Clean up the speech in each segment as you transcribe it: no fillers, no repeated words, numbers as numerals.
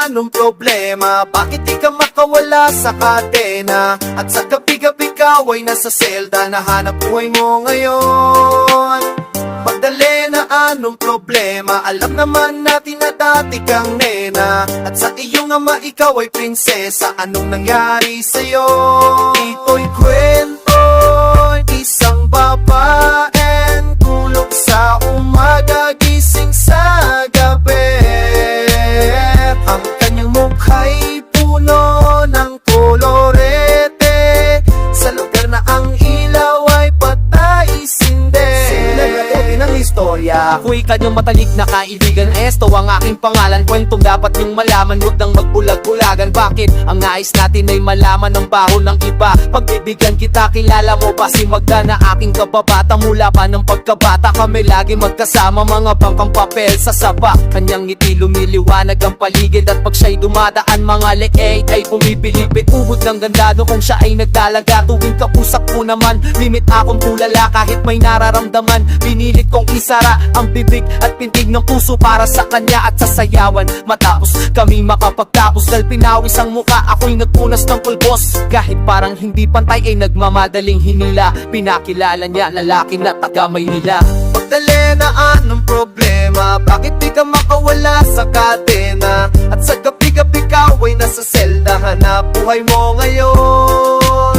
anong problema? Bakit di ka makawala sa kadena? At sa gabi-gabi ka ay nasa selda, nahanap buhay mo ngayon. Magdali na anong problema? Alam naman natin na dati kang nena. At sa iyong ama ikaw ay prinsesa. Anong nangyari sa'yo? Ito'y kwento isang babaeng tulog sa umaga, gising sa gabi. Ang kanyang mukha'y puno ng kolorete. Sa lugar na ang ilaw ay patay sinde. Ng istorya, ako'y kanyang matalik na kaibigan. Esto ang aking pangalan, kwentong dapat niyong malaman. Huwag nang magbulag-bulagan. Bakit? Ang nais natin ay malaman ng baho ng iba. Pagbibigyan kita, kilala mo ba si Magda na aking kababata? Mula pa ng pagkabata kami lagi magkasama, mga bangkang papel sa sapa. Kanyang ngiti lumiliwanag ang paligid, at pag siya'y dumadaan mga leeg ay bumibilipit. Uhod ng ganda kung siya ay nagdalaga. Tuwing kapusak ko naman, limit akong tulala. Kahit may nararamdaman, pinilit kong isara ang bibig at pintig ng puso para sa kanya at sasayawan. Matapos kami makapagtapos, dahil pinawis ang muka, ako'y nagpunas ng pulbos. Kahit parang hindi pantay ay nagmamadaling hinila. Pinakilala niya lalaki na taga Maynila. Magdali na anong problema? Bakit di ka makawala sa kadena? At sa gabi-gabi ka ay nasa selda, hanap buhay mo ngayon.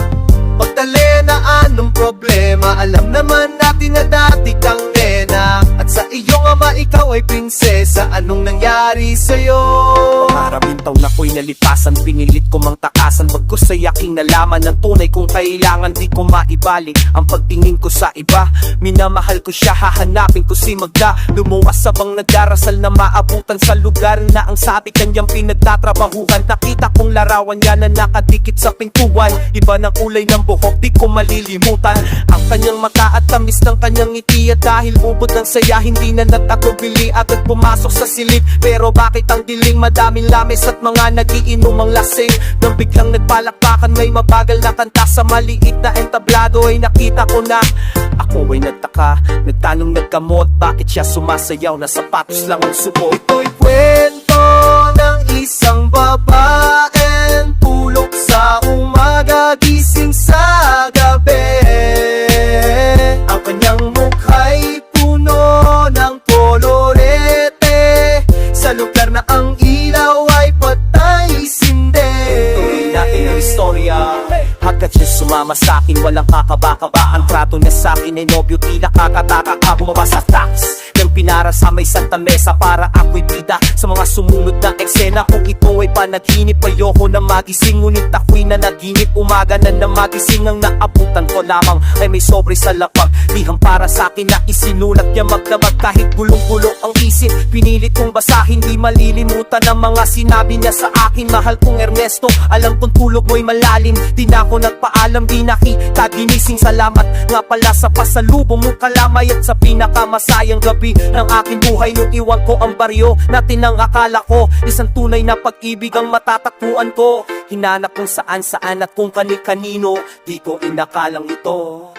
Magdali na anong problema? Alam naman natin na dati kang nena. At sa iyong ama ikaw ay prinsesa. Anong nangyari sa'yo? Maraming taon ako'y nalitasan, pinilit ko mang takasan. Bagkus ay aking nalaman ng tunay kong kailangan. Di ko maibalik ang pagtingin ko sa iba. Minamahal ko siya, hahanapin ko si Magda. Lumuwas sabang nagdarasal na maabutan sa lugar na ang sabi kanyang pinagtatrabahuhan. Nakita kong larawan niya na nakadikit sa pintuan. Iba ng kulay ng buhok, di ko malilimutan. Ang kanyang mata at tamis ng kanyang ngiti. At dahil ubod ng saya, hindi na natatubili, agad pumasok sa silid. Pero bakit ang diling, madaming lames at mga nagiinom ang lasing. Nang biglang nagpalakpakan, may mabagal na kanta sa maliit na entablado, ay nakita ko na ako ay nagtaka, nagtanong nagkamot, bakit siya sumasayaw na sapatos lang ang suot. Ito'y kwento ng isang babaeng tulog sa umaga, gising sa gabi. Ang kanyang mukha'y puno ng kolorete. Sa lugar na ang ilaw ay patay sinde. Tuloy natin ang istorya. Hagkat siya sumama sa'kin, walang kakaba-kaba. Ang trato niya sa'kin ay no beauty, nakakataka ka. Bumaba sa tax ng pinara sa may Santa Mesa para ako'y bida sa mga sumunod na eksena. Kung ito ay panaginip, ayoko na magising, ngunit ako'y nanaginip. Umaga na magising, ang naabutan ko lamang ay may sobre sa lapag. Liham para sa'kin na isinulat niya magdamag. Kahit gulong-gulong ang isip, pinilit kong basahin. Di malilimutan ang mga sinabi niya sa akin. Mahal kong Ernesto, alam kong tulog mo'y malalim. Di na ako nagpaalam, di nakita, ginising. Salamat nga pala sa pasalubong mong kalamay at sa pinakamasayang gabi ng aking buhay. Nung iwan ko ang baryo natin, ang akala ko isang tunay na pag-ibig ang matatagpuan ko. Hinanap kung saan-saan at kung kani-kanino, di ko inakalang ito.